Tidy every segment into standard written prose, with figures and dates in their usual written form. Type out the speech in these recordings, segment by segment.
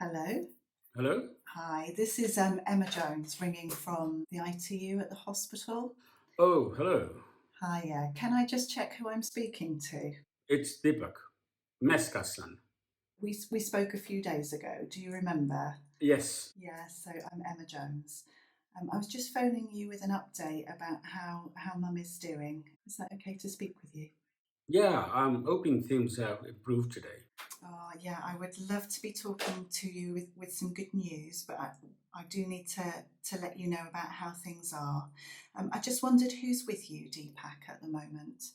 Hello. Hello? Hi, this is Emma Jones ringing from the ITU at the hospital. Oh, hello. Hi, can I just check who I'm speaking to? It's Deepak, Meskasan. We spoke a few days ago. Do you remember? Yes. Yeah, so I'm Emma Jones. I was just phoning you with an update about how Mum is doing. Is that okay to speak with you? Yeah, I'm hoping things have improved today. Oh, yeah, I would love to be talking to you with some good news, but I do need to let you know about how things are. I just wondered who's with you, Deepak, at the moment.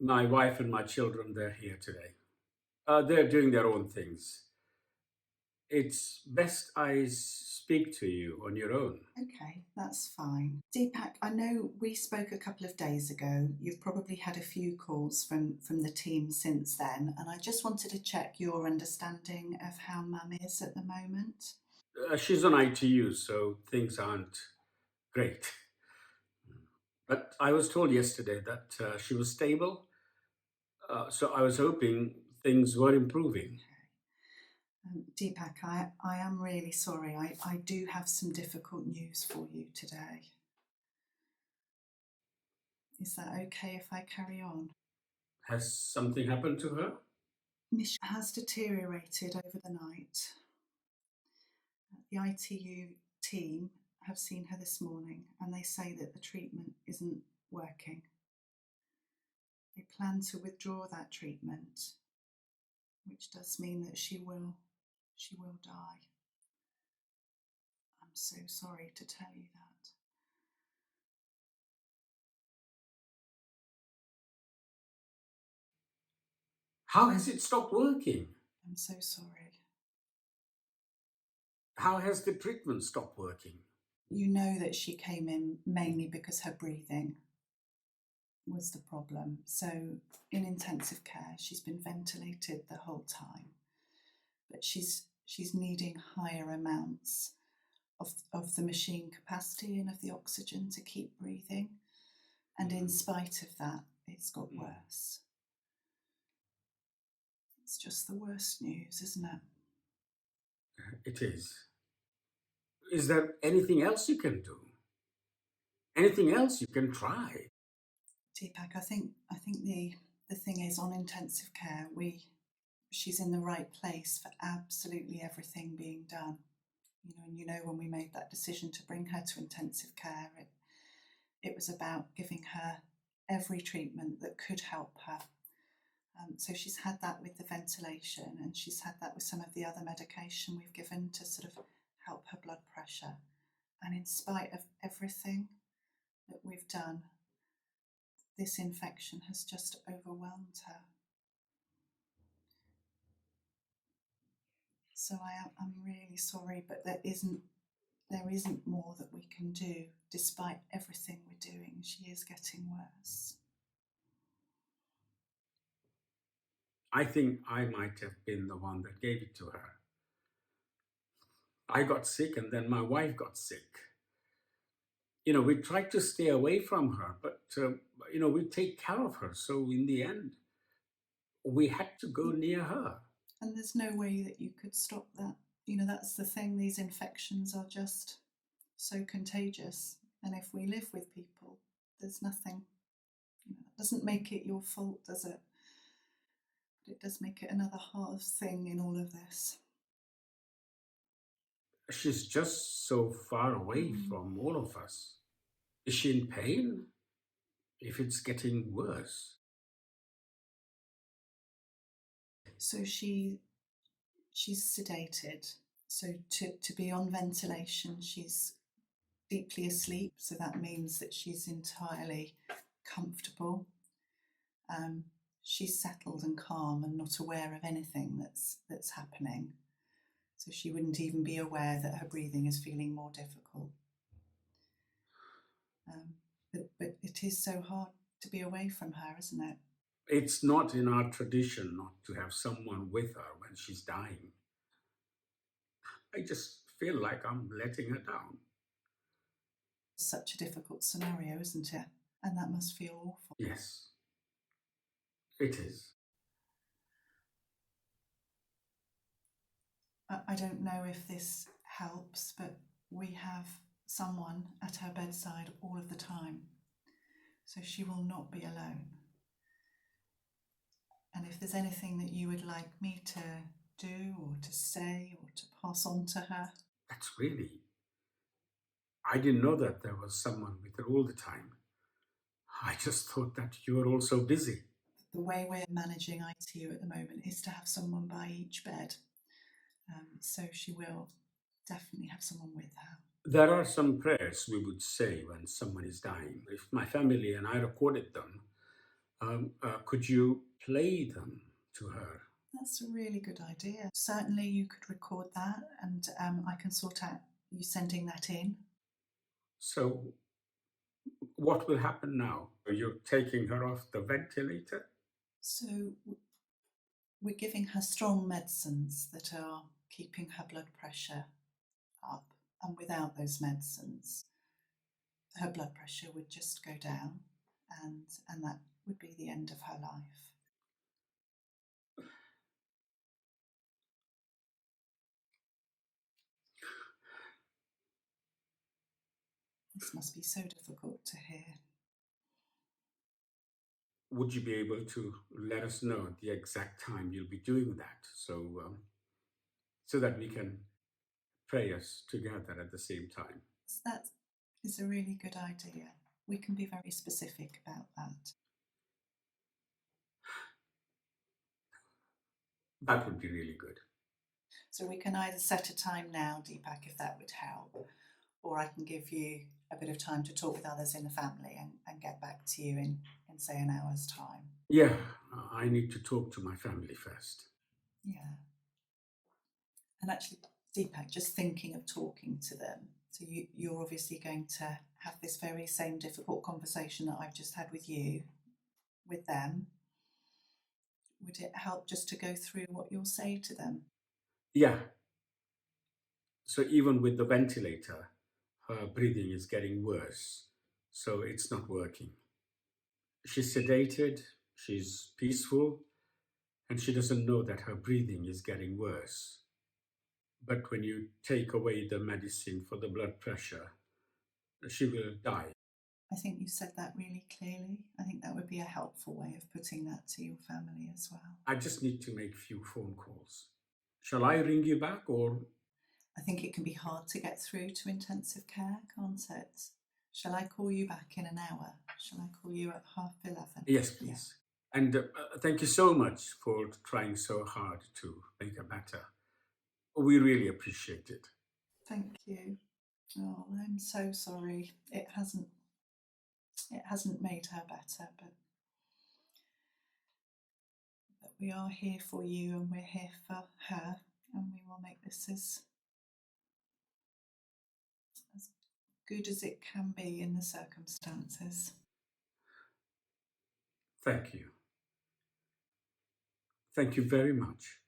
My wife and my children, they're here today. They're doing their own things. It's best I speak to you on your own. Okay, that's fine. Deepak, I know we spoke a couple of days ago. You've probably had a few calls from the team since then, and I just wanted to check your understanding of how Mum is at the moment. She's on ITU, so things aren't great. But I was told yesterday that she was stable, so I was hoping things were improving. Deepak, I am really sorry. I do have some difficult news for you today. Is that okay if I carry on? Has something happened to her? Mish has deteriorated over the night. The ITU team have seen her this morning and they say that the treatment isn't working. They plan to withdraw that treatment, which does mean that she will die. I'm so sorry to tell you that. How has it stopped working? I'm so sorry. How has the treatment stopped working? You know that she came in mainly because her breathing was the problem. So in intensive care, she's been ventilated the whole time, but she's needing higher amounts of the machine capacity and of the oxygen to keep breathing. And in spite of that, it's got worse. It's just the worst news, isn't it? It is. Is there anything else you can do? Anything else you can try? Deepak, I think the thing is on intensive care, she's in the right place for absolutely everything being done. And when we made that decision to bring her to intensive care, it was about giving her every treatment that could help her. So she's had that with the ventilation, and she's had that with some of the other medication we've given to sort of help her blood pressure. And in spite of everything that we've done, this infection has just overwhelmed her. So I'm really sorry, but there isn't more that we can do. Despite everything we're doing, she is getting worse. I think I might have been the one that gave it to her. I got sick and then my wife got sick. We tried to stay away from her, but, we take care of her. So in the end, we had to go near her. And there's no way that you could stop that. That's the thing, these infections are just so contagious. And if we live with people, there's nothing, that doesn't make it your fault, does it? But it does make it another hard thing in all of this. She's just so far away from all of us. Is she in pain? If it's getting worse. So she's sedated. So to be on ventilation, she's deeply asleep. So that means that she's entirely comfortable. She's settled and calm and not aware of anything that's happening. So she wouldn't even be aware that her breathing is feeling more difficult. But it is so hard to be away from her, isn't it? It's not in our tradition not to have someone with her when she's dying. I just feel like I'm letting her down. Such a difficult scenario, isn't it? And that must feel awful. Yes, it is. I don't know if this helps, but we have someone at her bedside all of the time, so she will not be alone. And if there's anything that you would like me to do or to say or to pass on to her, That's really. I didn't know that there was someone with her all the time. I just thought that you were all so busy. the way we're managing ITU at the moment is to have someone by each bed. So she will definitely have someone with her. There are some prayers we would say when someone is dying. If my family and I recorded them, could you play them to her? That's a really good idea. Certainly, you could record that, and I can sort out you sending that in. So, what will happen now? Are you taking her off the ventilator? So, we're giving her strong medicines that are keeping her blood pressure up, and without those medicines, her blood pressure would just go down, and that would be the end of her life. This must be so difficult to hear. Would you be able to let us know the exact time you'll be doing that, so that we can pray us together at the same time? So that is a really good idea. We can be very specific about that. That would be really good. So we can either set a time now, Deepak, if that would help, or I can give you a bit of time to talk with others in the family and get back to you in say an hour's time. Yeah, I need to talk to my family first. Yeah. And actually, Deepak, just thinking of talking to them. So you're obviously going to have this very same difficult conversation that I've just had with you, with them. Would it help just to go through what you'll say to them? Yeah, so even with the ventilator, her breathing is getting worse, so it's not working. She's sedated, she's peaceful, and she doesn't know that her breathing is getting worse. But when you take away the medicine for the blood pressure, she will die. I think you said that really clearly. I think that would be a helpful way of putting that to your family as well. I just need to make a few phone calls. Shall I ring you back or? I think it can be hard to get through to intensive care, can't it? Shall I call you back in an hour? Shall I call you at 11:30? Yes, please. Yeah. And thank you so much for trying so hard to make her better. We really appreciate it. Thank you. Oh, I'm so sorry. It hasn't made her better, but we are here for you and we're here for her, and we will make this as good as it can be in the circumstances. Thank you. Thank you very much.